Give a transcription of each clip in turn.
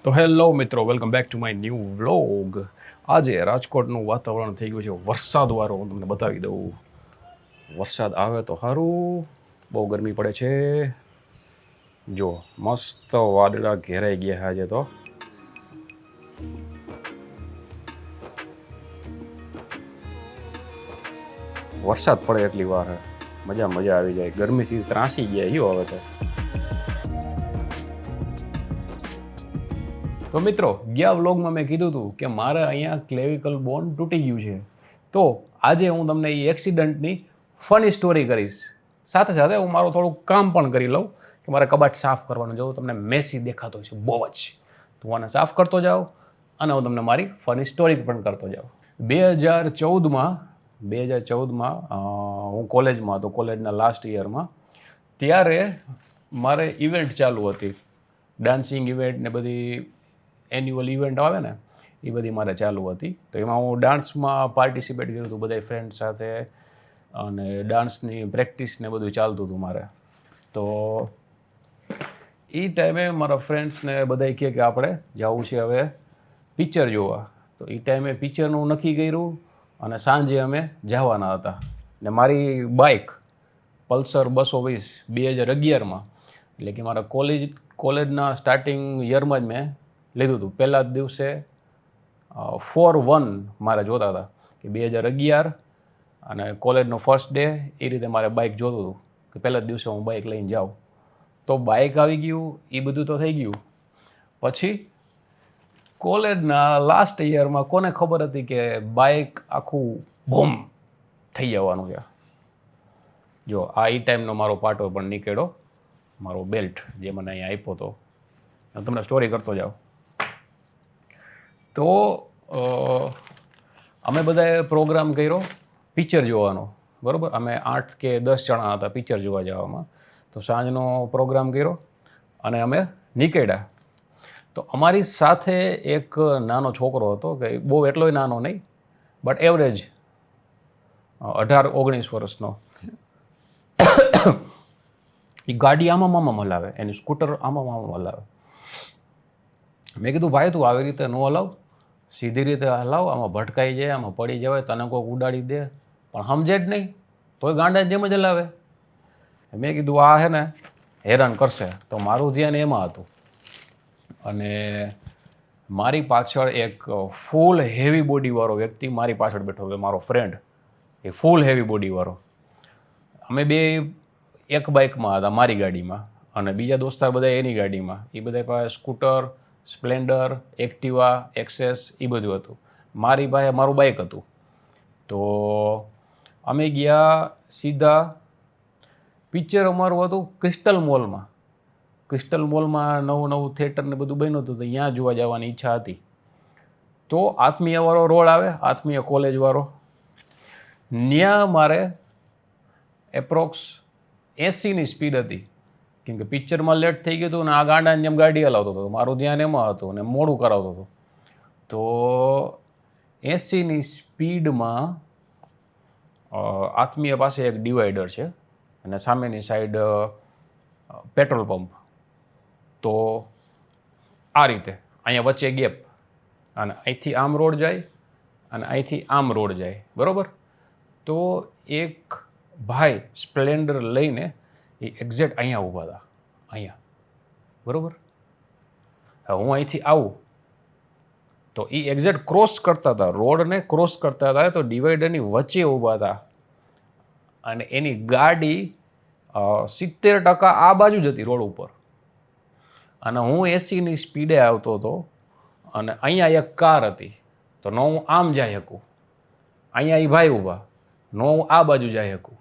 તો હેલો મિત્રો, welcome back to my new vlog. આજે રાજકોટનું વાતાવરણ થઈ ગયું છે વરસાદવાળો. હું તમને બતાવી દઉં. વરસાદ આવે તો સારું, બહુ ગરમી પડે છે. જો મસ્ત વાદળા ઘેરાઈ ગયા આજે તો. વરસાદ પડે એટલી વાર મજા આવી જાય. ગરમીથી ત્રાસી ગયા હવે તો મિત્રો, ગયા વ્લોગમાં મેં કીધું હતું કે મારે અહીંયા ક્લેવિકલ બોન તૂટી ગયું છે. તો આજે હું તમને એ એક્સિડન્ટની ફની સ્ટોરી કરીશ. સાથે સાથે હું મારું થોડું કામ પણ કરી લઉં કે મારે કબાટ સાફ કરવાનું. જો તમને મેસી દેખાતો છે બહુ જ, તો હું આને સાફ કરતો જાઉં અને હું તમને મારી ફની સ્ટોરી પણ કરતો જાઉં. 2014માં હું કોલેજમાં હતો, કોલેજના લાસ્ટ યરમાં. ત્યારે મારે ઇવેન્ટ ચાલુ હતી, ડાન્સિંગ ઇવેન્ટ ને બધી એન્યુઅલ ઇવેન્ટ આવે ને એ બધી મારે ચાલુ હતી. તો એમાં હું ડાન્સમાં પાર્ટિસિપેટ કર્યું હતું બધા ફ્રેન્ડ સાથે, અને ડાન્સની પ્રેક્ટિસ ને બધું ચાલતું હતું મારે. તો એ ટાઈમે મારા ફ્રેન્ડ્સને બધા કહે કે આપણે જવું છે હવે પિક્ચર જોવા. તો એ ટાઈમે પિક્ચરનું નક્કી કર્યું અને સાંજે અમે જવાના હતા. ને મારી બાઇક પલ્સર 220 2011માં, એટલે કે મારા કોલેજના સ્ટાર્ટિંગ યરમાં જ મેં લીધું હતું. પહેલા જ દિવસે 4-1 મારે જોતા હતા કે 2011 અને કોલેજનો ફર્સ્ટ ડે. એ રીતે મારે બાઇક જોતું હતું કે પહેલા જ દિવસે હું બાઇક લઈને જાઉં. તો બાઇક આવી ગયું, એ બધું તો થઈ ગયું. પછી કોલેજના લાસ્ટ યરમાં કોને ખબર હતી કે બાઇક આખું બૂમ થઈ જવાનું છે. જો આ એ ટાઈમનો મારો પાટો પણ નીકળ્યો, મારો બેલ્ટ જે મને અહીંયા આપ્યો હતો. તમને સ્ટોરી કરતો જાઉં. તો અમે બધાએ પ્રોગ્રામ કર્યો પિક્ચર જોવાનો, બરાબર. અમે 8 કે 10 જણા હતા પિક્ચર જોવા જવામાં. તો સાંજનો પ્રોગ્રામ કર્યો અને અમે નીકળ્યા. તો અમારી સાથે એક નાનો છોકરો હતો, કે બહુ એટલોય નાનો નહીં, બટ એવરેજ 18-19 વર્ષનો. એ ગાડી આમાં હલાવે, એની સ્કૂટર આમાં હલાવે. મેં કીધું ભાઈ તું આવી રીતે ન હલાવ, સીધી રીતે હલાવ, આમાં ભટકાઈ જાય, આમાં પડી જવાય, તને કોઈક ઉડાડી દે. પણ સમજે જ નહીં, તોય ગાંડા જેમ જ હલાવે. મેં કીધું આ હે ને હેરાન કરશે. તો મારું ધ્યાન એમાં હતું. અને મારી પાછળ એક ફૂલ હેવી બોડીવાળો વ્યક્તિ મારી પાછળ બેઠો હતો, મારો ફ્રેન્ડ. એ ફૂલ હેવી બોડીવાળો. અમે બે એક બાઇકમાં હતા, મારી ગાડીમાં, અને બીજા દોસ્તાર બધા એની ગાડીમાં. એ બધા પાસે સ્કૂટર, સ્પ્લેન્ડર, એક્ટિવા, એક્સેસ એ બધું હતું. મારી પાસે મારું બાઇક હતું. તો અમે ગયા સીધા. પિક્ચર અમારું હતું ક્રિસ્ટલ મોલમાં. ક્રિસ્ટલ મોલમાં નવું થિયેટર ને બધું બન્યું હતું, તો ત્યાં જોવા જવાની ઈચ્છા હતી. તો આત્મીયવાળો રોડ આવે, આત્મીય કોલેજવાળો. ત્યાં મારે એપ્રોક્સ 80ની સ્પીડ હતી, કેમ કે પિક્ચરમાં લેટ થઈ ગયું હતું ને આ ગાંડાની જેમ ગાડી હલાવતો હતો. મારું ધ્યાન એમાં હતું ને મોડું કરાવતો હતો. તો 80ની સ્પીડમાં આત્મીય પાસે એક ડિવાઈડર છે અને સામેની સાઈડ પેટ્રોલ પંપ. તો આ રીતે અહીંયા વચ્ચે ગેપ, અને અહીંથી આમ રોડ જાય અને અહીંથી આમ રોડ જાય, બરાબર. તો એક ભાઈ સ્પ્લેન્ડર લઈને એ એક્ઝેક્ટ અહીંયા ઊભા હતા, અહીંયા, બરાબર. હું અહીંથી આવું તો એ એક્ઝેક્ટ ક્રોસ કરતા હતા, રોડને ક્રોસ કરતા હતા. તો ડિવાઈડરની વચ્ચે ઊભા હતા અને એની ગાડી 70% આ બાજુ જ હતી રોડ ઉપર, અને હું 80ની સ્પીડે આવતો હતો. અને અહીંયા એક કાર હતી, તો ન હું આમ જઈ શકું, અહીંયા એ ભાઈ ઊભા, ન હું આ બાજુ જઈ શકું,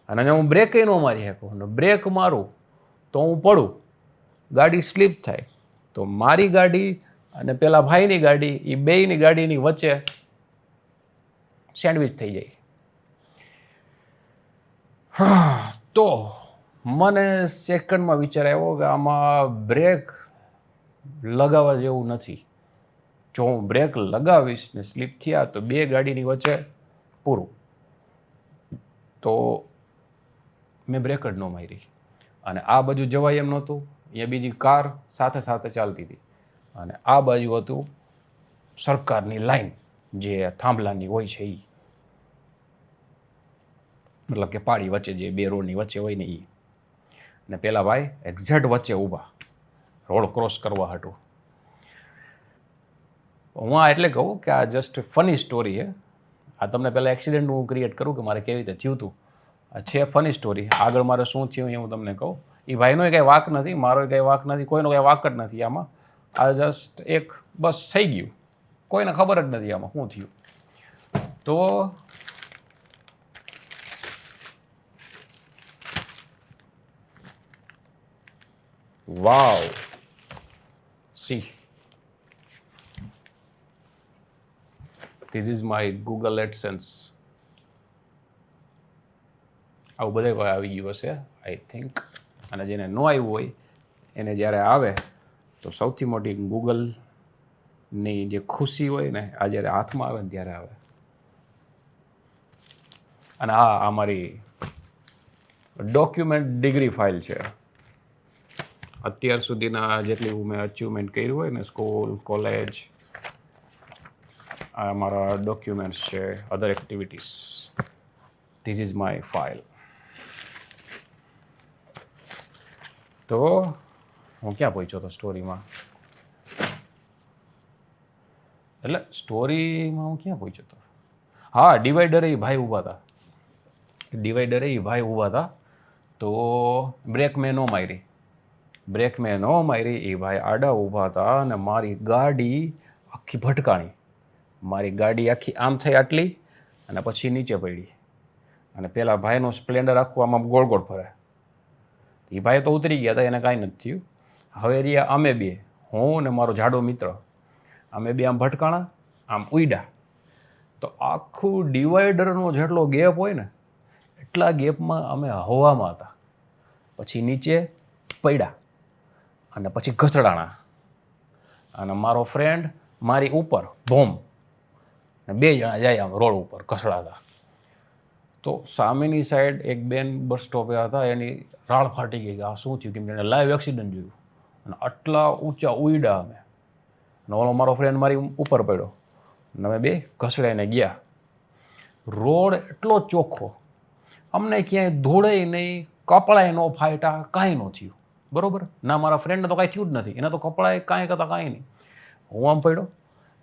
અને હું બ્રેકે ન મારી શકું. અને બ્રેક મારું તો હું પડું, ગાડી સ્લીપ થાય. તો મારી ગાડી અને પેલા ભાઈની ગાડી, એ બેયની ગાડીની વચ્ચે સેન્ડવિચ થઈ જાય. તો મને સેકન્ડમાં વિચાર આવ્યો કે આમાં બ્રેક લગાવવા જેવું નથી. જો હું બ્રેક લગાવીશ ને સ્લીપ થયા તો બે ગાડીની વચ્ચે પૂરું. તો મેં બ્રેક જ ન મારી, અને આ બાજુ જવાય એમ નહોતું. અહીંયા બીજી કાર સાથે ચાલતી હતી. અને આ બાજુ હતું સરકારની લાઈન, જે થાંભલાની હોય છે એ, મતલબ કે પાળી વચ્ચે જે બે રોડની વચ્ચે હોય ને એ. ને પેલા ભાઈ એક્ઝેક્ટ વચ્ચે ઊભા રોડ ક્રોસ કરવા હાટું. હું આ એટલે કહું કે આ જસ્ટ ફની સ્ટોરી છે. આ તમને પહેલાં એક્સિડન્ટ હું ક્રિએટ કરું કે મારે કેવી રીતે થયું હતું. આ છે ફની સ્ટોરી. આગળ મારે શું થયું એ હું તમને કહું. એ ભાઈનો કંઈ વાક નથી, મારો કંઈ વાક નથી, કોઈનો કંઈ વાક જ નથી આમાં. આ જસ્ટ એક બસ થઈ ગયું, કોઈને ખબર જ નથી આમાં શું થયું. તો wow, see this is my Google AdSense. આવું બધે કોઈ આવી ગયું હશે આઈ થિંક. અને જેને ન આવ્યું હોય એને જ્યારે આવે તો સૌથી મોટી ગૂગલની જે ખુશી હોય ને, આ જ્યારે હાથમાં આવે ને ત્યારે આવે. અને આ મારી ડોક્યુમેન્ટ ડિગ્રી ફાઇલ છે. અત્યાર સુધીના જેટલી મેં અચીવમેન્ટ કર્યું હોય ને, સ્કૂલ, કોલેજ, આ મારા ડોક્યુમેન્ટ્સ છે, other activities. This is my file. તો હું ક્યાં પહોંચ્યો હતો સ્ટોરીમાં? એટલે સ્ટોરીમાં હું ક્યાં પહોંચ્યો હતો? હા, ડિવાઈડરે એ ભાઈ ઊભા હતા. તો બ્રેક મેં ન મારી. એ ભાઈ આડા ઊભા હતા અને મારી ગાડી આખી ભટકાણી. મારી ગાડી આખી આમ થઈ આટલી અને પછી નીચે પડી. અને પેલા ભાઈનું સ્પ્લેન્ડર આખું આમ ગોળ ગોળ ફરે. એ ભાઈ તો ઉતરી ગયા હતા, એને કાંઈ નથી થયું. હવે રહ્યા અમે બે, હું ને મારો જાડો મિત્ર, અમે બે આમ ભટકાણા, આમ ઉડ્યા. તો આખું ડિવાઈડરનો જેટલો ગેપ હોય ને એટલા ગેપમાં અમે હવામાં હતા. પછી નીચે પડ્યા અને પછી ઘસડાણા. અને મારો ફ્રેન્ડ મારી ઉપર બોમ, ને બે જણા જાય આમ રોડ ઉપર ઘસડાતા. તો સામેની સાઈડ એક બેન બસ સ્ટોપે હતા, એની રાળ ફાટી ગઈ કે આ શું થયું, કેમ કે એને લાઈવ એક્સિડન્ટ જોયું. અને આટલા ઊંચા ઉડ્યા અમે. અને ઓલો મારો ફ્રેન્ડ મારી ઉપર પડ્યો અને અમે બે ઘસડાઈને ગયા. રોડ એટલો ચોખ્ખો, અમને ક્યાંય ધૂળે નહીં, કપડાય ન ફાટ્યા, કાંઈ ન થયું. બરાબર? ના મારા ફ્રેન્ડને તો કાંઈ થયું જ નથી, એને તો કપડાએ કાંઈ કરતા કાંઈ નહીં. હું આમ પડ્યો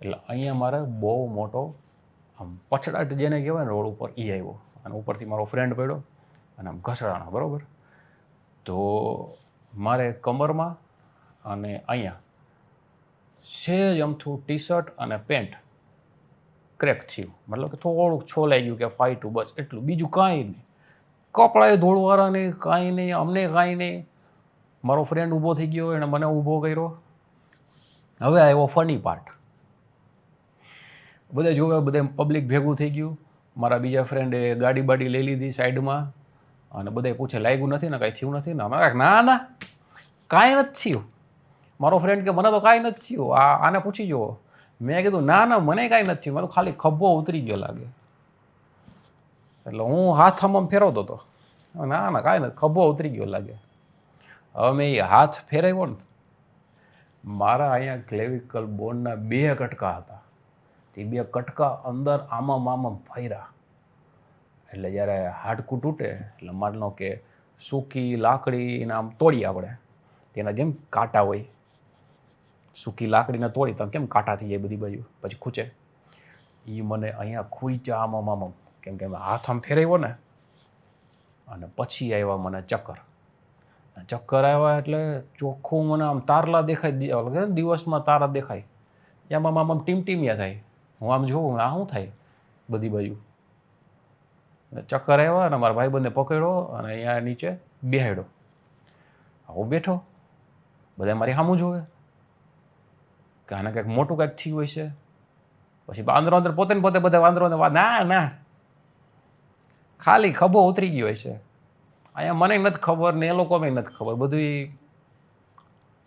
એટલે અહીંયા મારે બહુ મોટો આમ પછડાટ જેને કહેવાય ને રોડ ઉપર એ આવ્યો. અને ઉપરથી મારો ફ્રેન્ડ પડ્યો અને આમ ઘસડાણા. બરાબર? તો મારે કમરમાં અને અહીંયા સહેજ અમથું ટી શર્ટ અને પેન્ટ ક્રેક થયું. મતલબ કે થોડુંક છોલાઈ ગયું કે ફાટ્યું, બસ એટલું, બીજું કાંઈ નહીં. કપડાએ ધોળવાળા નહીં, કાંઈ નહીં, અમને કાંઈ નહીં. મારો ફ્રેન્ડ ઊભો થઈ ગયો, એણે મને ઊભો કર્યો. હવે આવ્યો ફની પાર્ટ. બધા જોવે, બધે પબ્લિક ભેગું થઈ ગયું. મારા બીજા ફ્રેન્ડે ગાડી બાડી લઈ લીધી સાઈડમાં. અને બધા પૂછે લાગ્યું નથી ને, કાંઈ થયું નથી ને? અમે ના ના કાંઈ નથી થયું. મારો ફ્રેન્ડ કે મને તો કાંઈ નથી થયું, આને પૂછી જુઓ. મેં કીધું ના ના મને કાંઈ નથી થયું, મેં તો ખાલી ખભો ઉતરી ગયો લાગે. એટલે હું હાથ આમ ફેરવતો હતો. ના ના કાંઈ નથી, ખભો ઉતરી ગયો લાગે. હવે મેં એ હાથ ફેરવ્યો ને, મારા અહીંયા ક્લેવિકલ બોનના 2 કટકા હતા. તે 2 કટકા અંદર આમાં ફર્યા. એટલે જ્યારે હાડકું તૂટે એટલે માનો કે સૂકી લાકડીને આમ તોડી આપણે, તેના જેમ કાંટા હોય, સૂકી લાકડીને તોડી તો કેમ કાંટા થઈ જાય બધી બાજુ, પછી ખૂંચે. એ મને અહીંયા ખૂંચ્યા આમાં, કેમ કે હાથ આમ ફેરવ્યો ને. અને પછી આવ્યા મને ચક્કર આવ્યા એટલે ચોખ્ખું મને આમ તારલા દેખાય, દિવસમાં તારા દેખાય, એમાં આમ ટીમટીમિયા થાય. હું આમ જોઉં આ શું થાય બધી બાજુ. ચક્કર આવ્યા અને મારા ભાઈબંધને પકડ્યો અને અહીંયા નીચે બેહાડ્યો. હું બેઠો, બધા મારી સામું જોવે કે આને કંઈક મોટું કંઈક થયું હોય છે. પછી અંદર પોતે બધા વાંદરો ના ખાલી ખભો ઉતરી ગયો હોય છે. અહીંયા મને નથી ખબર ને એ લોકોને નથી ખબર, બધું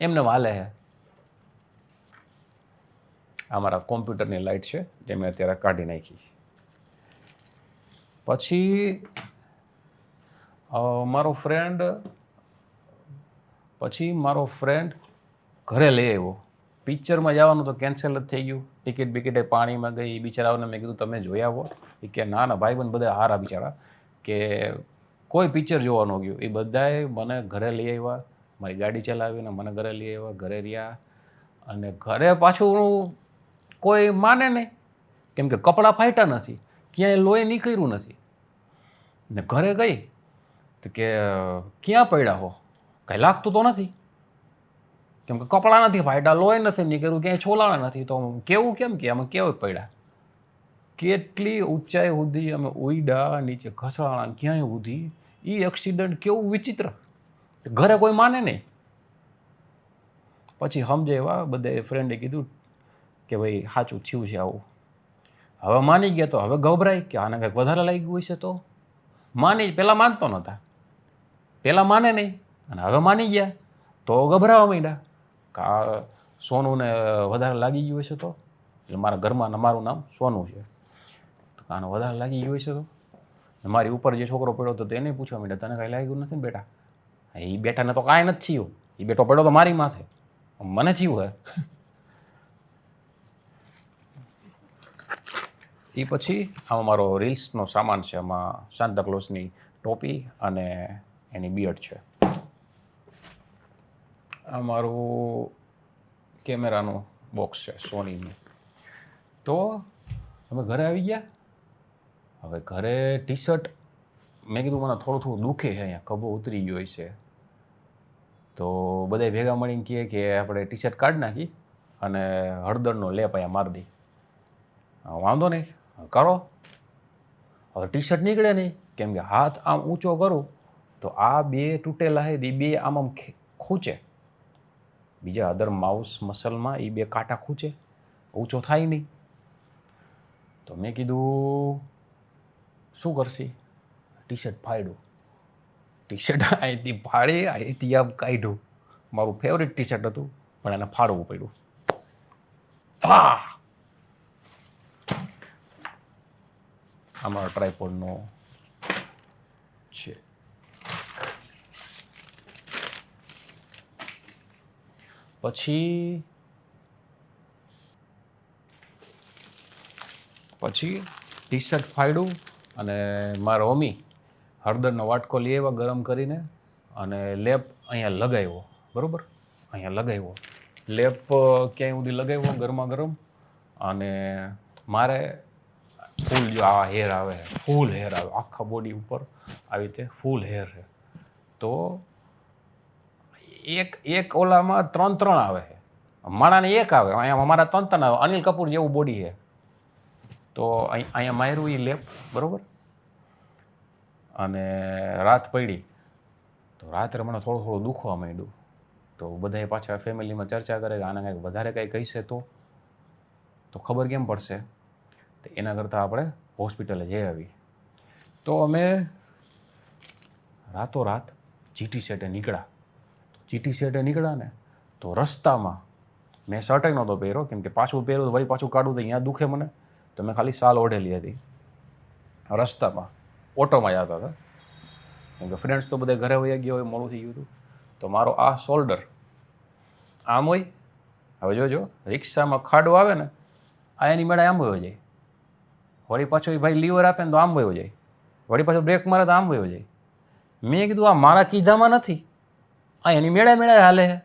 એમને હાલે છે. આ મારા કોમ્પ્યુટરની લાઇટ છે જે મેં અત્યારે કાઢી નાખી. પછી મારો ફ્રેન્ડ ઘરે લઈ આવ્યો પિક્ચરમાં જવાનું તો કેન્સલ જ થઈ ગયું, ટિકિટ બિકિટ પાણીમાં ગઈ. બિચારાઓને મેં કીધું તમે જોઈ આવો. એ કે ના ના ભાઈ બંધ બધા હારા બિચારા, કે કોઈ પિક્ચર જોવા ન ગયું. એ બધાએ મને ઘરે લઈ આવ્યા, મારી ગાડી ચલાવીને મને ઘરે લઈ આવ્યા, ઘરે રહ્યા. અને ઘરે પાછું કોઈ માને નહીં, કેમ કે કપડાં ફાટ્યા નથી, ક્યાંય લોહી નીકળ્યું નથી. ને ઘરે ગઈ તો કે ક્યાં પડ્યા હો, કાંઈ લાગતું તો નથી, કેમ કે કપડાં નથી ફાટ્યા, લોહી નથી નીકળ્યું, ક્યાંય છોલાણા નથી, તો કેવું કેમ કે અમે કેવું પડ્યા. કેટલી ઊંચાઈ સુધી અમે ઉડ્યા, નીચે ઘસડાણા, ક્યાંય સુધી. એ એક્સિડન્ટ કેવું વિચિત્ર, ઘરે કોઈ માને નહીં. પછી સમજે એવા બધે ફ્રેન્ડે કીધું કે ભાઈ સાચું થયું છે આવું. હવે માની ગયા તો હવે ગભરાય કે આને કંઈક વધારે લાગી ગયું છે. તો માની, પહેલાં માનતો નહોતા, પહેલાં માને નહીં, અને હવે માની ગયા તો ગભરાવા માંડ્યા કે આ સોનુને વધારે લાગી ગયું હશે. તો એટલે મારા ઘરમાં મારું નામ સોનું છે, તો આને વધારે લાગી ગયું હશે. તો મારી ઉપર જે છોકરો પડ્યો હતો તેને પૂછવા માંડ્યા તને કાંઈ લાગ્યું નથી ને બેટા? એ બેટાને તો કાંઈ નથી થયું, એ બેટો પડ્યો તો મારી માથે, મને થયું હે. એ પછી આમાં મારો રીલ્સનો સામાન છે, એમાં સાન્તા ક્લોઝની ટોપી અને એની બિયર્ડ છે. આ મારું કેમેરાનું બોક્સ છે સોનીનું. તો અમે ઘરે આવી ગયા. હવે ઘરે ટી શર્ટ મેં કીધું મને થોડું થોડું દુખે છે, અહીંયા ખભો ઉતરી ગયો છે. તો બધા ભેગા મળીને કહે કે આપણે ટી શર્ટ કાઢી નાખી અને હળદરનો લેપ અહીંયા મારી દઈ. વાંધો નહીં, કરો. હવે ટી શર્ટ નીકળે નહીં, કેમ કે હાથ આમ ઊંચો કરું તો આ બે તૂટેલા છે, એ બે આમ આમ ખૂંચે, બીજા અધર માઉસ મસલમાં એ બે કાંટા ખૂંચે, ઊંચો થાય નહીં. તો મેં કીધું શું કરશી? ટી શર્ટ ફાડ્યું. ટી શર્ટ અહીંથી ફાડી અહીંથી આમ કાઢ્યું. મારું ફેવરિટ ટી શર્ટ હતું, પણ એને ફાડવું પડ્યું. અમારો ટ્રાયપોડનો છે. પછી ટી શર્ટ ફાડ્યું અને મારા મમ્મી હળદરનો વાટકો લઈ આવ્યા ગરમ કરીને, અને લેપ અહીંયા લગાવ્યો. બરાબર, અહીંયા લગાવ્યો લેપ, ક્યાંય સુધી લગાવ્યો ગરમા ગરમ. અને મારે ફૂલ જો આવા હેર આવે, ફૂલ હેર આવે આખા બોડી ઉપર, આવી રીતે ફૂલ હેર છે. તો એક ઓલામાં 3 આવે છે, માણાને એક આવે, અહીંયા અમારા 3 આવે. અનિલ કપૂર જેવું બોડી છે. તો અહીંયા માર્યું એ લેપ, બરાબર. અને રાત પડી તો રાત્રે મને થોડું થોડું દુખવા માંડ્યું. તો બધાએ પાછા ફેમિલીમાં ચર્ચા કરે કે આને કાંઈક વધારે કાંઈ કહીશે તો ખબર કેમ પડશે, તો એના કરતાં આપણે હોસ્પિટલે જઈ આવી. તો અમે રાતોરાત જીટી સેટે નીકળ્યા. જીટી સેટે નીકળ્યા ને તો રસ્તામાં મેં શર્ટ નહોતો પહેર્યો, કેમ કે પાછું પહેર્યું તો વળી પાછું કાઢું તો અહીંયા દુખે મને, તો મેં ખાલી શાલ ઓઢેલી હતી. રસ્તામાં ઓટોમાં જતા હતા, કેમ કે ફ્રેન્ડ્સ તો બધા ઘરે વયા ગયા હોય, મોડું થઈ ગયું હતું. તો મારો આ શોલ્ડર આમ હોય. હવે જોજો, રિક્ષામાં ખાડો આવે ને, આ એની મેળા આમ વયો જાય, વળી પાછો એ ભાઈ લીવર આપે ને તો આમ વયો જાય, વળી પાછો બ્રેક મારે તો આમ વયો જાય. મેં કીધું આ મારા કીધામાં નથી, આ એની મેળા મેળા હાલે છે,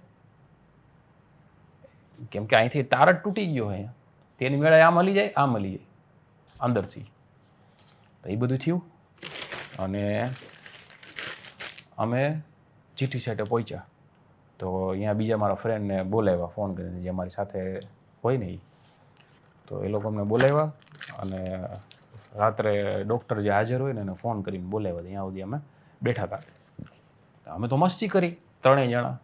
કેમ કે અહીંથી તાર જ તૂટી ગયો અહીંયા, તેની મેળા આમ હલી જાય, આમ હલી જાય અંદરથી. તો એ બધું થયું. અને અમે જીટી સેટે પહોંચ્યા. તો અહીંયા બીજા મારા ફ્રેન્ડને બોલાવ્યા ફોન કરીને, જે મારી સાથે હોય ને એ. તો એ લોકો અમને બોલાવ્યા અને રાત્રે ડૉક્ટર જે હાજર હોય ને એને ફોન કરીને બોલાવ્યા. ત્યાં સુધી અમે બેઠા હતા. અમે તો મસ્તી કરી, 3 જણા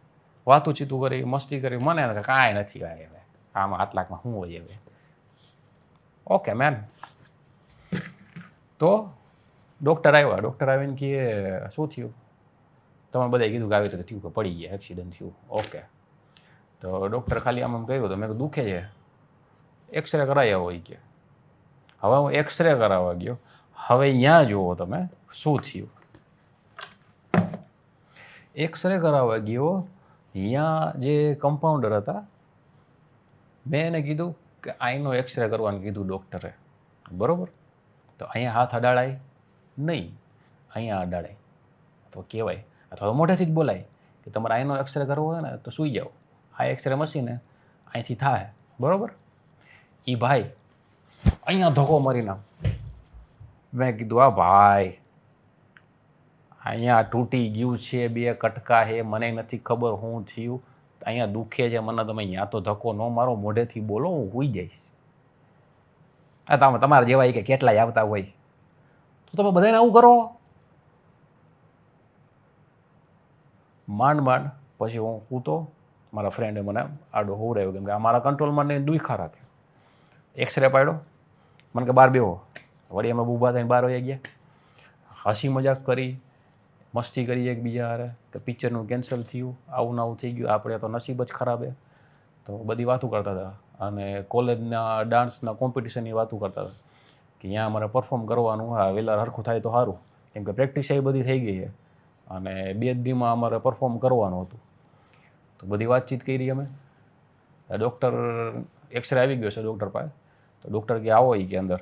વાતું ચીતું કરી, મસ્તી કરી. મને કાંઈ નથી, કાંઈ હવે આમાં આટલાકમાં શું હોય હવે. Okay man. તો ડૉક્ટર આવ્યા. ડૉક્ટર આવીને કહે શું થયું? તમે બધાએ કીધું કે આવી રીતે થયું, કે પડી ગયા, એક્સિડન્ટ થયું. ઓકે. તો ડૉક્ટર ખાલી આમ કહ્યું તો મેં કહ્યું દુખે છે, એક્સરે કરાવી આવો એ કે. હવે હું એક્સરે કરાવવા ગયો. હવે અહીંયા જુઓ તમે શું થયું. એક્સરે કરાવવા ગયો, અહીંયા જે કમ્પાઉન્ડર હતા મેં એને કીધું કે અહીંનો એક્સરે કરવાનું કીધું ડૉક્ટરે, બરાબર. તો અહીંયા હાથ અડાડાય નહીં, અહીંયા અડાડાય તો કહેવાય, અથવા તો મોઢેથી જ બોલાય કે તમારે અહીંનો એક્સરે કરવો હોય ને તો સૂઈ જાઓ, આ એક્સરે મશીન અહીંથી થાય, બરાબર. એ ભાઈ અહીંયા ધક્કો મારી નાખ. મેં કીધું આ ભાઈ અહીંયા તૂટી ગયું છે, 2 કટકા છે, મને નથી ખબર શું થયું, અહીંયા દુખે છે મને, તમે અહીંયા તો ધક્કો ન મારો, મોઢેથી બોલો, હું સૂઈ જઈશ. આ તમે તમારા જેવા કે કેટલાય આવતા હોય તો તમે બધાને આવું કરો. માંડ પછી હું સૂતો, મારા ફ્રેન્ડે મને આડો હોવરાવ્યો, કેમ કે આ મારા કંટ્રોલમાં ને દુખા રાખે. એક્સરે પાડ્યો, મને કે બહાર બેહો. વળી અમે ઊભા થઈને બહાર વહી ગયા, હસી મજાક કરી, મસ્તી કરી એકબીજા હારે કે પિક્ચરનું કેન્સલ થયું, આવું ને આવું થઈ ગયું, આપણે તો નસીબ જ ખરાબ છે. તો બધી વાતો કરતા હતા, અને કોલેજના ડાન્સના કોમ્પિટિશનની વાતો કરતા હતા કે ત્યાં અમારે પરફોર્મ કરવાનું, હા વહેલા સરખું થાય તો સારું, કેમ કે પ્રેક્ટિસ એ બધી થઈ ગઈ છે અને 2 દીમાં અમારે પરફોર્મ કરવાનું હતું. તો બધી વાતચીત કરી અમે. ડૉક્ટર એક્સરે આવી ગયો છે ડૉક્ટર પાસે. તો ડૉક્ટર કે આવો એ કે અંદર.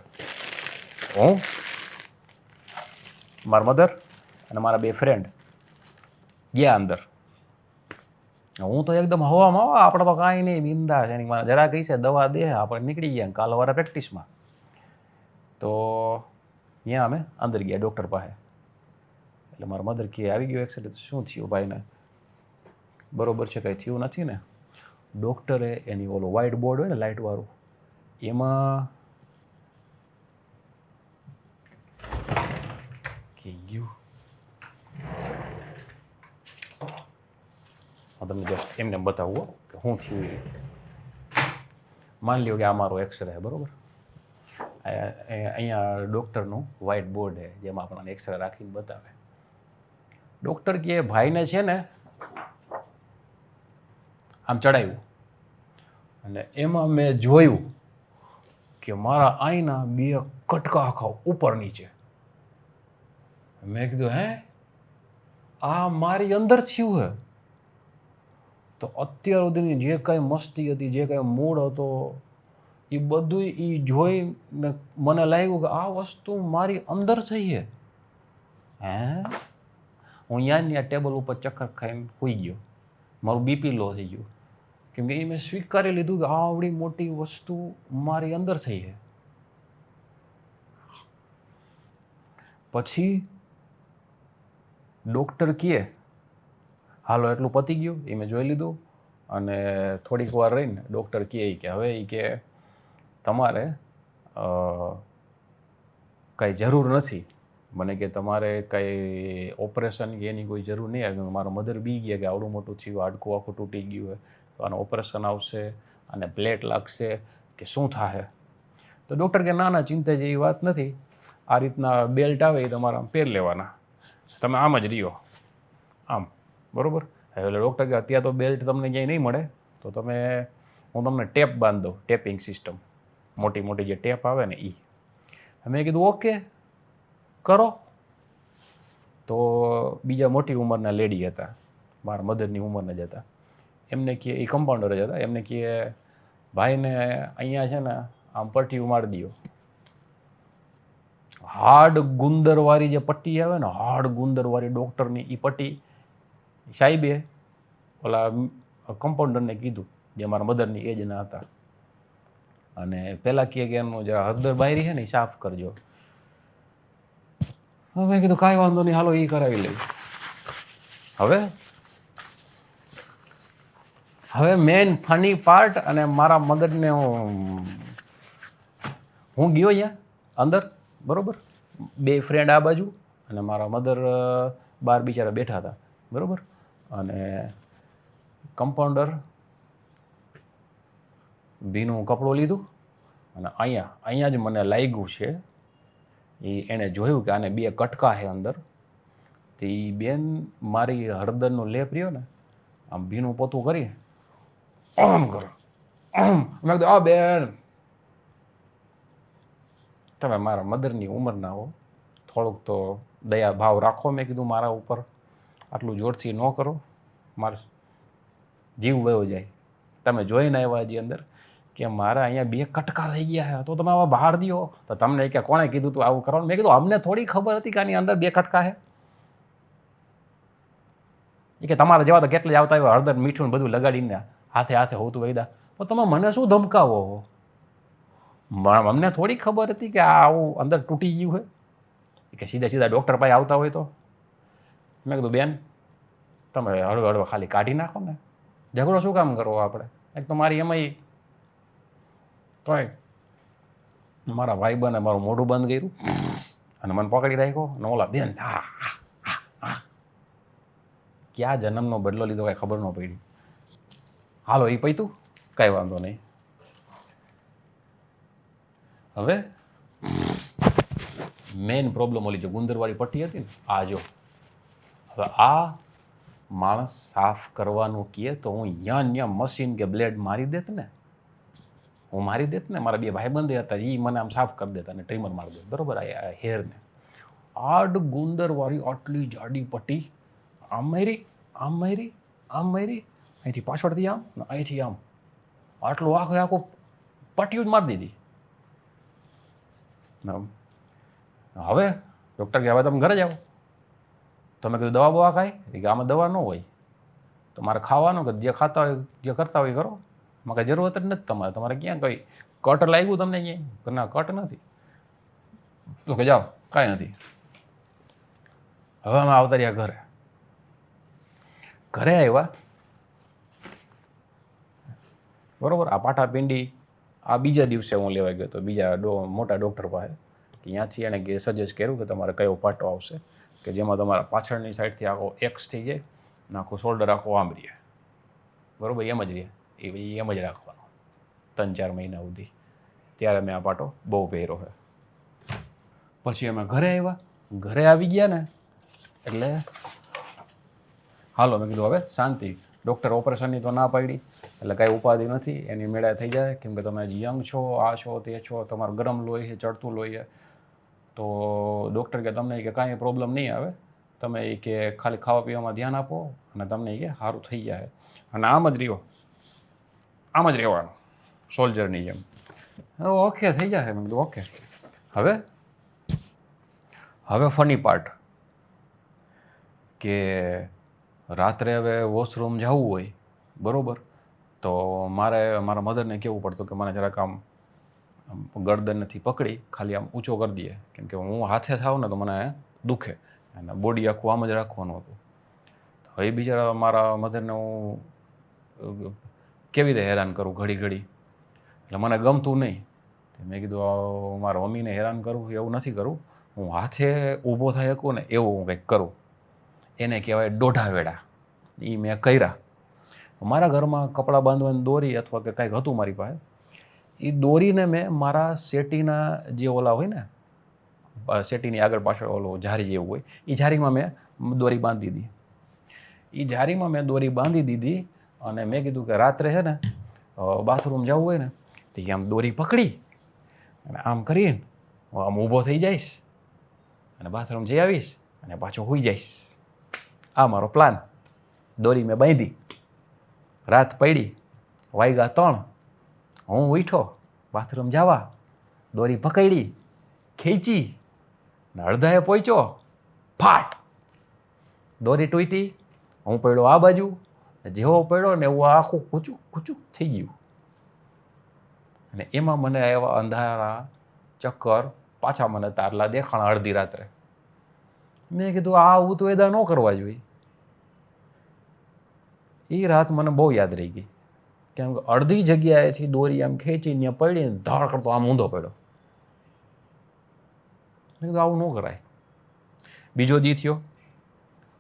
હું, મારા મધર અને મારા 2 ફ્રેન્ડ ગયા અંદર. હું તો એકદમ હવામાં, આપણે તો કાંઈ નહીં, બિંદાસ, એની મને જરા કહી છે દવા દે, આપણે નીકળી ગયા કાલ વાળા પ્રેક્ટિસમાં. તો ત્યાં અમે અંદર ગયા ડૉક્ટર પાસે. એટલે મારા મધર કે આવી ગયો એક્સરે, તો શું થયું ભાઈને, બરોબર છે, કંઈ થયું નથી ને? ડૉક્ટરે એની ઓલો વ્હાઇટ બોર્ડ હોય ને લાઇટવાળું, એમાં કે ગયું, હું તમને જસ્ટ એમને બતાવું કે શું થયું એ. માની લ્યો કે આ મારો એક્સરે છે, બરાબર. અહીંયા ડૉક્ટરનું વ્હાઇટ બોર્ડ છે જેમાં આપણને એક્સરે રાખીને બતાવે. ડૉક્ટર કે ભાઈને છે ને આમ ચડાવ્યું, અને એમાં મેં જોયું કે મારા આઈના 2 કટકા આખા ઉપર નીચે. મેં કીધું હે, આ મારી અંદર થયું હે? તો અત્યાર સુધીની જે કાંઈ મસ્તી હતી, જે કાંઈ મૂડ હતો, એ બધું એ જોઈને મને લાગ્યું કે આ વસ્તુ મારી અંદર થઈ છે. હે, હું ત્યાં ટેબલ ઉપર ચક્કર ખાઈને સૂઈ ગયો, મારું બીપી લો થઈ ગયું, કેમ કે એ મેં સ્વીકારી લીધું કે આ આવડી મોટી વસ્તુ મારી અંદર થઈ છે. પછી ડૉક્ટર કહે હાલો એટલું પતી ગયું, એ મેં જોઈ લીધું. અને થોડીક વાર રહીને ડૉક્ટર કહે કે હવે એ કે તમારે કાંઈ જરૂર નથી, મને કે તમારે કાંઈ ઓપરેશન કે એની કોઈ જરૂર નહીં આવે. મારા મધર બી ગયા કે આવડું મોટું થયું, હાડકું આખું તૂટી ગયું હોય, તો આને ઓપરેશન આવશે, અને પ્લેટ લાગશે કે શું થશે? તો ડૉક્ટર કે ના ના, ચિંતા જેવી વાત નથી, આ રીતના બેલ્ટ આવે એ તમારે આમ પહેર લેવાના, તમે આમ જ રહ્યો આમ, બરાબર. એટલે ડૉક્ટર કે અત્યારે તો બેલ્ટ તમને ક્યાંય નહીં મળે, તો તમે હું તમને ટેપ બાંધ દઉં, ટેપિંગ સિસ્ટમ, મોટી મોટી જે ટેપ આવે ને એ. મેં કીધું ઓકે કરો. તો બીજા મોટી ઉંમરના લેડી હતા, મારા મધરની ઉંમરના જ હતા, એમને કહે, એ કમ્પાઉન્ડર જ હતા, એમને કહે ભાઈને અહીંયા છે ને આમ પટ્ટી મારી દો. હાડ ગુંદરવાળી જે પટ્ટી આવે ને, હાડ ગુંદરવાળી ડૉક્ટરની એ પટ્ટી સાહેબે ઓલા કમ્પાઉન્ડરને કીધું, જે મારા મધરની એજના હતા. અને પહેલાં કહે કે એનું જરા હળદર બાયરી છે ને એ સાફ કરજો. મેં કીધું કાંઈ વાંધો નહીં, હાલો એ કરાવી લઈ. હવે મેઇન ફની પાર્ટ, અને મારા મગજને હું ગયો અહીંયા અંદર, બરાબર. 2 ફ્રેન્ડ આ બાજુ અને મારા મધર બહાર બિચારા બેઠા હતા, બરાબર. અને કમ્પાઉન્ડર ભીનું કપડું લીધું, અને અહીંયા જ મને લાગ્યું છે, એણે જોયું કે આને 2 કટકા છે અંદર. તો એ બેન મારી હળદરનો લેપ રહ્યો ને, આમ ભીનું પોતું કરી આમ કરો, મેં કીધું આ બેન તમે મારા મધરની ઉંમરના હો, થોડુંક તો દયા ભાવ રાખો. મેં કીધું મારા ઉપર આટલું જોરથી ન કરો, મારો જીવ વયો જાય. તમે જોઈને આવ્યા હજી અંદર કે મારા અહીંયા 2 કટકા થઈ ગયા છે, તો તમે આવા બહાર દો. તો તમને કે કોણે કીધું તું આવું કરવાનું? મેં કીધું અમને થોડી ખબર હતી કે આની અંદર 2 કટકા છે. એ કે તમારા જેવા તો કેટલા આવતા હોય હળદર મીઠું બધું લગાડીને હાથે હાથે હોતું વૈદા. તો તમે મને શું ધમકાવો? અમને થોડી ખબર હતી કે આ આવું અંદર તૂટી ગયું હોય. કે સીધા સીધા ડૉક્ટર પાસે આવતા હોય તો. મેં કીધું બેન તમે હળવા હળવા ખાલી કાઢી નાખો ને, ઝઘડો શું કામ કરવો આપણે? એક તો મારી એમાં તોય મારા ભાઈબંધે મારું મોઢું બંધ કર્યું અને મને પકડી રાખ્યો અને ઓલા બેન ક્યાં જન્મનો બદલો લીધો કાંઈ ખબર ન પડી. હાલો એ પૈતું કાંઈ વાંધો નહીં. હવે મેઇન પ્રોબ્લેમ ઓલી જો ગુંદરવાળી પટ્ટી હતી ને આ જો, હવે આ માણસ સાફ કરવાનું કહે તો હું યાં મશીન કે બ્લેડ મારી દેત ને, હું મારી દેત ને. મારા 2 ભાઈબંધે હતા એ મને આમ સાફ કરી દેતા ને ટ્રીમર મારી દેત બરાબર આ હેરને. આડ ગુંદરવાળી આટલી જાડી પટ્ટી આમ મારી આમ મારી આમ મારી, અહીંથી પાછળથી આમ ને અહીંથી આમ, આટલું આખું પટ્ટીઓ જ મારી દીધી. હવે ડૉક્ટર કે હવે તમે ઘરે જાઓ. તમે કીધું દવા બવા ખાય? કે આમાં દવા ન હોય, તો મારે ખાવાનું કે જે ખાતા હોય જે કરતા હોય કરો, એમાં કાંઈ જરૂરત જ નથી તમારે. તમારે ક્યાં કંઈ કટ લાગ્યું તમને ક્યાંય? ના કટ નથી. તો કે જાઓ કાંઈ નથી. હવે અમે આવતા રહ્યા ઘરે. ઘરે આવ્યા બરાબર. આ પાટાપિંડી આ બીજા દિવસે હું લેવા ગયો હતો બીજા મોટા ડૉક્ટર પાસે. કે ત્યાંથી એણે સજેસ્ટ કર્યું કે તમારે કયો પાટો આવશે કે જેમાં તમારા પાછળની સાઈડથી આખો એક્સ થઈ જાય ને આખું શોલ્ડર આખો આમ રહે બરાબર, એમ જ રહે એમ જ રાખવાનો 3-4 મહિના સુધી. ત્યારે મેં આ પાટો બહુ પહેર્યો છે. પછી અમે ઘરે આવ્યા. ઘરે આવી ગયા ને એટલે હાલો મેં કીધું હવે શાંતિ. ડૉક્ટર ઓપરેશનની તો ના પાડી એટલે કાંઈ ઉપાધિ નથી, એની મેળા થઈ જાય. કેમ કે તમે હજી યંગ છો, આ છો તે છો, તમારું ગરમ લોહી છે, ચડતું લોહી છે. તો ડૉક્ટર કે તમને કે કાંઈ પ્રોબ્લેમ નહીં આવે, તમે એ કે ખાલી ખાવા પીવામાં ધ્યાન આપો અને તમને એ કે સારું થઈ જાય. અને આમ જ રહ્યો, આમ જ રહેવાનું સોલ્જરની જેમ. ઓકે થઈ જાય. મેં કીધું ઓકે. હવે ફની પાર્ટ કે રાત્રે હવે વોશરૂમ જવું હોય બરાબર, તો મારે મારા મધરને કહેવું પડતું કે મને જરાક આમ ગરદનથી પકડી ખાલી આમ ઊંચો કરી દઈએ. કેમ કે હું હાથે થાવ ને તો મને દુખે અને બોડી આખું આમ જ રાખવાનું હતું. તો એ બિચારા મારા મધરને હું કેવી રીતે હેરાન કરું ઘડી ઘડી, એટલે મને ગમતું નહીં. મેં કીધું મારા મમ્મીને હેરાન કરવું એવું નથી કરવું, હું હાથે ઊભો થઈ શકું ને એવું હું કંઈક કરું. એને કહેવાય દોઢા વેડા. એ મેં કર્યા. મારા ઘરમાં કપડાં બાંધવાની દોરી અથવા કે કાંઈક હતું મારી પાસે, એ દોરીને મેં મારા શેટીના જે ઓલા હોય ને, શેટીની આગળ પાછળ ઓલો જારી જેવું હોય, એ જારીમાં મેં દોરી બાંધી દીધી. એ જારીમાં મેં દોરી બાંધી દીધી અને મેં કીધું કે રાત્રે છે ને બાથરૂમ જવું હોય ને તો આમ દોરી પકડી અને આમ કરીને આમ ઊભો થઈ જઈશ અને બાથરૂમ જઈ આવીશ અને પાછો સૂઈ જઈશ. આ મારો પ્લાન. દોરી મેં બાંધી, રાત પડી, વાગ્યા 3, હું ઉઠ્યો બાથરૂમ જવા, દોરી પકડી ખેંચી ને અડધાએ પહોંચ્યો, ફાટ દોરી તૂટી. હું પડ્યો આ બાજુ, જેવો પડ્યો ને એવું આખું કૂચું કૂચું થઈ ગયું. અને એમાં મને એવા અંધારા ચક્કર, પાછા મને તારલા દેખાણા અડધી રાત્રે. મેં કીધું આવું તો એદા ન કરવા જોઈએ. એ રાત મને બહુ યાદ રહી ગઈ. કેમ કે અડધી જગ્યાએથી દોરી આમ ખેંચીને ત્યાં પડીને ધાડ કરતો આમ ઊંધો પડ્યો. મેં કીધું આવું ન કરાય. બીજો દી થયો,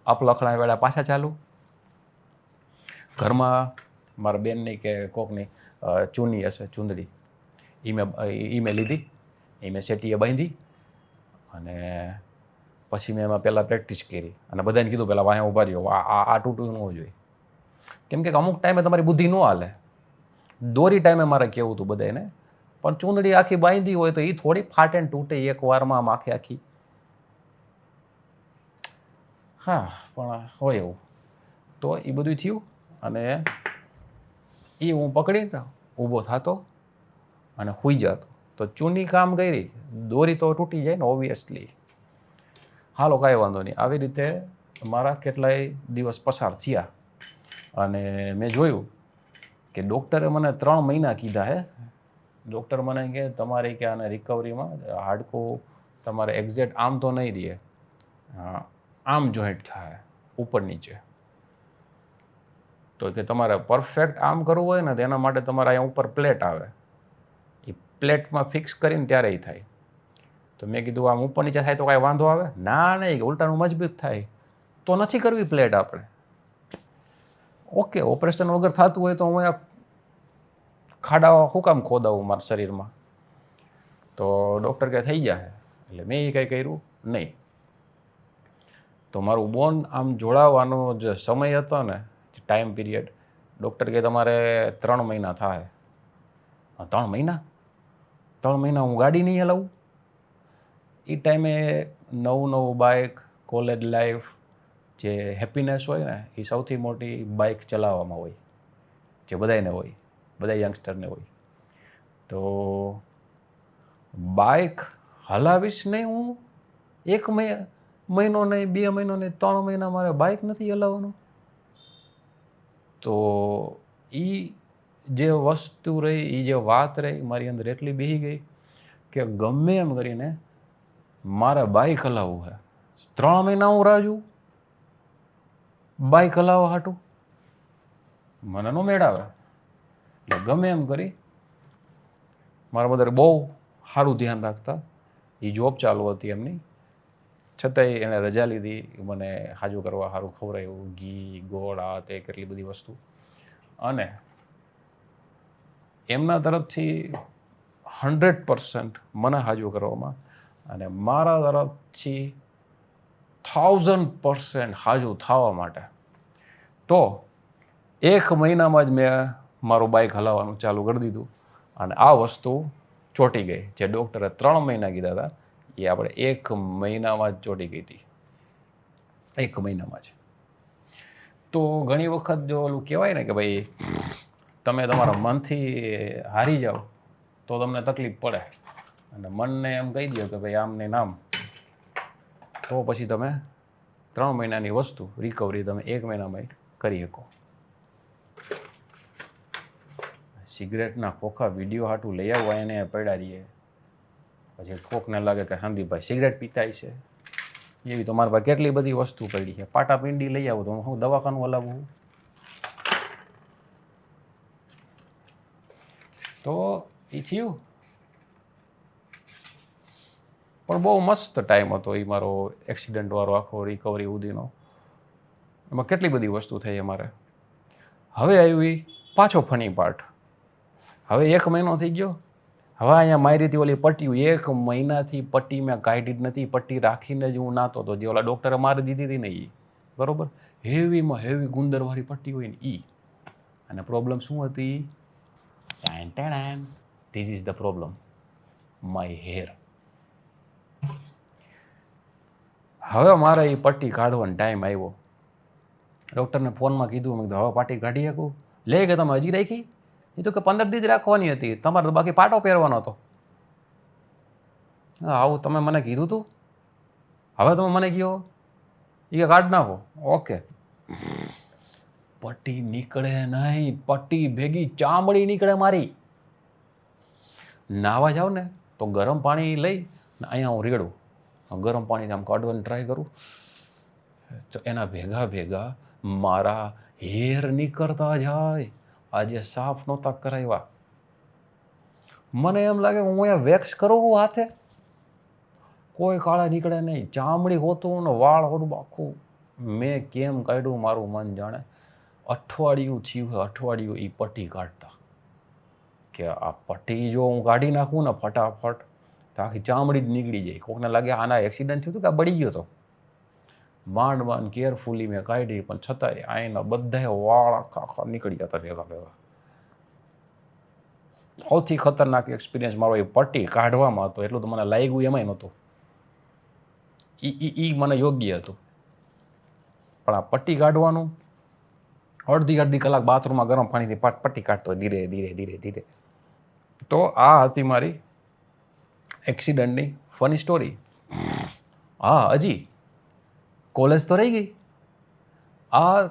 અપલખણા વેળા પાછા ચાલુ. ઘરમાં મારા બેનની કે કોકની ચૂની હશે, ચૂંદડી, એ મેં લીધી, એ મેં શેટીએ બાંધી અને પછી મેં એમાં પહેલાં પ્રેક્ટિસ કરી અને બધાને કીધું પહેલાં વાંહે ઊભા રહ્યો, આ તૂટવું ન જોઈએ. કેમ કે અમુક ટાઈમે તમારી બુદ્ધિ ન હાલે. દોરી ટાઈમે મારે કહેવું હતું બધાને, પણ ચૂંદડી આખી બાંધી હોય તો એ થોડી ફાટે ને તૂટે એક વારમાં આમ આખી. હા પણ હોય એવું. તો એ બધું થયું અને એ હું પકડીને ઊભો થતો અને સૂઈ જતો. તો ચૂની કામ કરી, દોરી તો તૂટી જાય ને ઓબ્વિયસલી. હાલો કાંઈ વાંધો નહીં. આવી રીતે મારા કેટલાય દિવસ પસાર થયા અને મેં જોયું કે ડૉક્ટરે મને 3 મહિના કીધા હે. ડૉક્ટર મને કહે તમારે કે આને રિકવરીમાં હાડકું તમારે એક્ઝેક્ટ આમ તો નહીં રહે, આમ જોઈન્ટ થાય ઉપર નીચે. તો કે તમારે પરફેક્ટ આમ કરવું હોય ને તેના માટે તમારે અહીંયા ઉપર પ્લેટ આવે, એ પ્લેટમાં ફિક્સ કરીને ત્યારે એ થાય. તો મેં કીધું આમ ઉપર નીચે થાય તો કાંઈ વાંધો આવે? ના નહીં, ઉલટાનું મજબૂત થાય. તો નથી કરવી પ્લેટ આપણે. ઓકે, ઓપરેશન વગર થતું હોય તો હું આ ખાડા શું કામ ખોદાવું મારા શરીરમાં? તો ડૉક્ટર કહે થઈ જાય. એટલે મેં એ કંઈ કર્યું નહીં. તો મારું બોન આમ જોડાવાનો જે સમય હતો ને, ટાઈમ પીરિયડ, ડૉક્ટર કહે તમારે 3 મહિના થાય. 3 મહિના? 3 મહિના હું ગાડી નહીં હલાવું? એ ટાઈમે નવું બાઇક, કોલેજ લાઈફ, જે હેપીનેસ હોય ને એ સૌથી મોટી બાઇક ચલાવવામાં હોય, જે બધાને હોય, બધા યંગસ્ટરને હોય. તો બાઇક હલાવીશ નહીં હું 1 મહિનો નહીં, 2 મહિનો નહીં, 3 મહિના મારે બાઇક નથી હલાવવાનું. તો એ જે વસ્તુ રહી, એ જે વાત રહી મારી અંદર એટલી બેસી ગઈ કે ગમે એમ કરીને મારે બાઇક હલાવવું છે. 3 મહિના હું રાહ જોઉં બાઇક હલાવવા હાટું? મને નો મેળ આવે. એટલે ગમે એમ કરી મારા મધર બહુ સારું ધ્યાન રાખતા. એ જોબ ચાલુ હતી એમની, છતાંય એણે રજા લીધી મને હાજુ કરવા સારું ખવડાવ્યું, ઘી ગોળ આ તે કેટલી બધી વસ્તુ. અને એમના તરફથી 100% મને હાજુ કરવામાં અને મારા તરફથી 1000% હાજુ થવા માટે. તો 1 મહિનામાં જ મેં મારું બાઇક હલાવવાનું ચાલુ કરી દીધું અને આ વસ્તુ ચોંટી ગઈ. જે ડૉક્ટરે 3 મહિના કીધા હતા એ આપણે 1 મહિનામાં જ ચોંટી ગઈ હતી. 1 મહિનામાં જ. તો ઘણી વખત જો ઓલું કહેવાય ને કે ભાઈ તમે તમારા મનથી હારી જાઓ તો તમને તકલીફ પડે, અને મનને એમ કહી દો કે ભાઈ આમ ને નામ, તો પછી તમે 3 મહિનાની વસ્તુ રિકવરી તમે 1 મહિનામાં કરી શકો. સિગરેટના ખોખા વિડીયો હાટું લઈ આવવા એને પડ્યા રહીએ, પછી કોકને લાગે કે સંદીપભાઈ સિગરેટ પીતા છે. એવી તો મારા પાસે કેટલી બધી વસ્તુ પડી છે. પાટા પિંડી લઈ આવું તો હું દવાખાનું હલાવું. તો એ થયું. પણ બહુ મસ્ત ટાઈમ હતો એ મારો એક્સિડન્ટવાળો આખો રિકવરી સુધીનો. એમાં કેટલી બધી વસ્તુ થઈ અમારે. હવે આવી પાછો ફની પાર્ટ. હવે 1 મહિનો થઈ ગયો. હવે અહીંયા મારી હતી ઓલી પટ્ટી, 1 મહિનાથી પટ્ટી મેં કાઢી જ નથી. પટ્ટી રાખીને જ હું નાતો હતો, જે ઓલા ડૉક્ટરે મારી દીધી હતી ને એ, બરાબર, હેવીમાં હેવી ગુંદરવાળી પટ્ટી હોય ને એ. અને પ્રોબ્લેમ શું હતી? This is the problem, my hair. હવે મારે એ પટ્ટી કાઢવાનો ટાઈમ આવ્યો. ડૉક્ટરને ફોનમાં કીધું, મેં કીધું હવે પાટી કાઢી શકું? લે કે તમે હજી રાખી? એ તો કે 15 દી જ રાખવાની હતી, તમારે તો બાકી પાટો પહેરવાનો હતો. આવું તમે મને કીધું તું, હવે તમે મને કહો એ કે કાઢ નાખો. ઓકે, પટ્ટી નીકળે નહીં, પટ્ટી ભેગી ચામડી નીકળે મારી. નાવા જાવ ને તો ગરમ પાણી લઈ ને અહીંયા હું રેડું, ગરમ પાણીથી આમ કાઢવાની ટ્રાય કરું તો એના ભેગા ભેગા મારા હેર નીકળતા જાય. આજે સાફ નહોતા કરાવ્યા. મને એમ લાગે હું અહીંયા વેક્સ કરું હાથે, કોઈ કાળા નીકળે નહીં. ચામડી હોતું ને વાળ હોતું આખું. મેં કેમ કાઢ્યું મારું મન જાણે. અઠવાડિયું થયું હોય, અઠવાડિયું એ પટ્ટી કાઢતા કે આ પટ્ટી જો હું કાઢી નાખું ને ફટાફટ તો આખી ચામડી જ નીકળી જાય. કોકને લાગે આના એક્સિડન્ટ થયું હતું કે આ બળી ગયો હતો. માંડ માંડ કેરફુલી મેં કાઢી, પણ છતાંય આઈના બધા વાળ આખા નીકળી જતા ભેગા ભેગા. સૌથી ખતરનાક એક્સપિરિયન્સ મારો એ પટ્ટી કાઢવામાં હતો. એટલું તો મને લાગ્યું એમાંય નહોતું. ઈ મને યોગ્ય હતું. પણ આ પટ્ટી કાઢવાનું અડધી કલાક બાથરૂમમાં ગરમ પાણીથી પટ્ટી કાઢતો ધીરે ધીરે ધીરે ધીરે. તો આ હતી મારી એક્સિડન્ટની ફની સ્ટોરી. હા, હજી કોલેજ તો રહી ગઈ. આ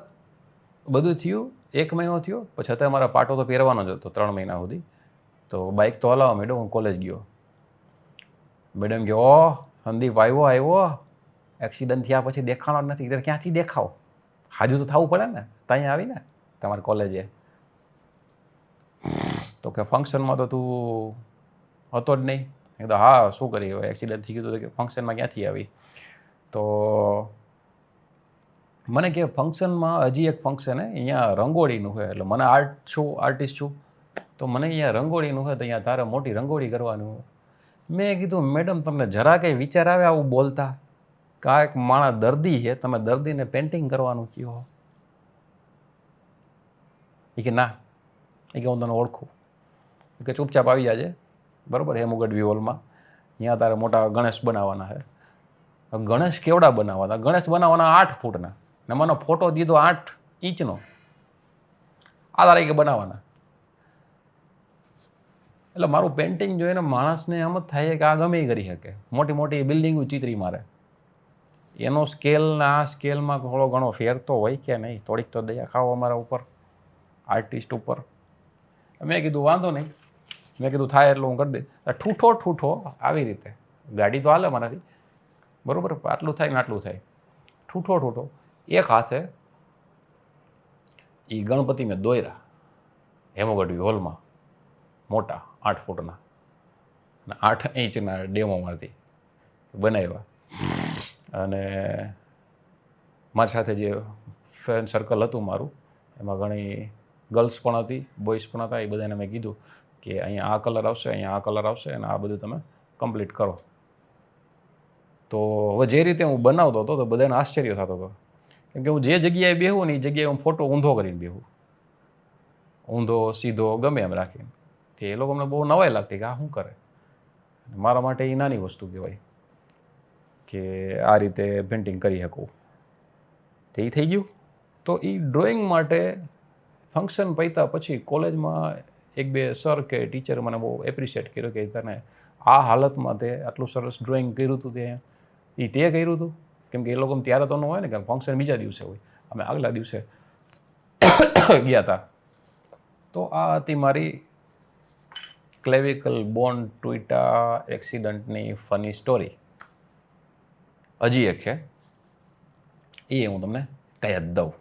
બધું થયું, 1 મહિનો થયો, પછી અત્યારે મારા પાટો તો પહેરવાનો જ હતો 3 મહિના સુધી. તો બાઇક તો હલાવવા માંડ્યો, હું કોલેજ ગયો. મેડમ કે ઓ સંદીપ આવ્યો, એક્સિડન્ટ થયા પછી દેખાણો જ નથી. એટલે ક્યાંથી દેખાવ, હાજુ તો થવું પડે ને, ત્યાં આવીને તમારી કોલેજે. તો કે ફંક્શનમાં તો તું હતો જ નહીં. એ તો હા, શું કરી, હવે એક્સિડન્ટ થઈ ગયું તો કે ફંક્શનમાં ક્યાંથી આવી. તો મને કે ફંક્શનમાં હજી એક ફંક્શન હે, અહીંયા રંગોળીનું છે. એટલે મને આર્ટિસ્ટ છું, તો મને અહીંયા રંગોળીનું છે, તો અહીંયા તારે મોટી રંગોળી કરવાનું. મેં કીધું મેડમ તમને જરા કંઈ વિચાર આવે આવું બોલતા? કાંઈક માણસ દર્દી છે, તમે દર્દીને પેઇન્ટિંગ કરવાનું કહો? એ કે ના, એ કે હું તને ઓળખું, કે ચૂપચાપ આવી જાજે, બરાબર, હેમુગઢવી હોલમાં, ત્યાં તારે મોટા ગણેશ બનાવવાના છે. ગણેશ કેવડા બનાવવાના? ગણેશ બનાવવાના 8 ફૂટના, ને મને ફોટો દીધો 8 ઇંચનો. આ તારે કે બનાવવાના. એટલે મારું પેઇન્ટિંગ જોઈને માણસને એમ જ થાય કે આ ગમે એ કરી શકે. મોટી મોટી બિલ્ડિંગો ચિત્રી મારે. એનો સ્કેલ ને આ સ્કેલમાં થોડો ઘણો ફેર તો હોય કે નહીં? થોડીક તો દયા ખાઓ અમારા ઉપર, આર્ટિસ્ટ ઉપર. મેં કીધું વાંધો નહીં, મેં કીધું થાય એટલું હું કરી દઈશ. ઠૂઠો આવી રીતે ગાડી તો હાલે મારાથી, બરાબર, આટલું થાય ને આટલું થાય. ઠૂઠો એક હાથે એ ગણપતિ મેં દોર્યા હેમુગઢવી હોલમાં, મોટા 8 ફૂટના અને 8 ઇંચના ડેમોમાંથી બનાવ્યા. અને મારી સાથે જે ફ્રેન્ડ સર્કલ હતું મારું, એમાં ઘણી ગર્લ્સ પણ હતી, બોಯ್સ પણ હતા. એ બધાને મેં કીધું કે અહીંયા આ કલર આવશે, અહીંયા આ કલર આવશે, અને આ બધું તમે કમ્પ્લીટ કરો. તો હવે જે રીતે હું બનાવતો હતો તો બધાને આશ્ચર્ય થતો હતો, કેમ કે હું જે જગ્યાએ બેહું ને એ જગ્યાએ હું ફોટો ઊંધો કરીને બેહું, ઊંધો સીધો ગમે એમ રાખીને. તે એ લોકો અમને બહુ નવાઈ લાગતી કે આ શું કરે. મારા માટે એ નાની વસ્તુ કહેવાય કે આ રીતે પેઇન્ટિંગ કરી શકું. તે થઈ ગયું. તો એ ડ્રોઈંગ માટે ફંક્શન પત્યા પછી કોલેજમાં 1-2 સર કે ટીચર મને બહુ એપ્રિશિએટ કર્યો કે તને આ હાલતમાં તે આટલું સરસ ડ્રોઈંગ કર્યું હતું. તે કર્યું હતું, કેમ કે એ લોકો ત્યારે તો ન હોય ને, કે ફંક્શન બીજા દિવસે હોય, અમે આગલા દિવસે ગયા હતા. તો આ હતી મારી ક્લેવિકલ બોન ટૂટા એક્સિડન્ટની ફની સ્ટોરી. હજી એક છે, એ હું તમને કહી જ દઉં.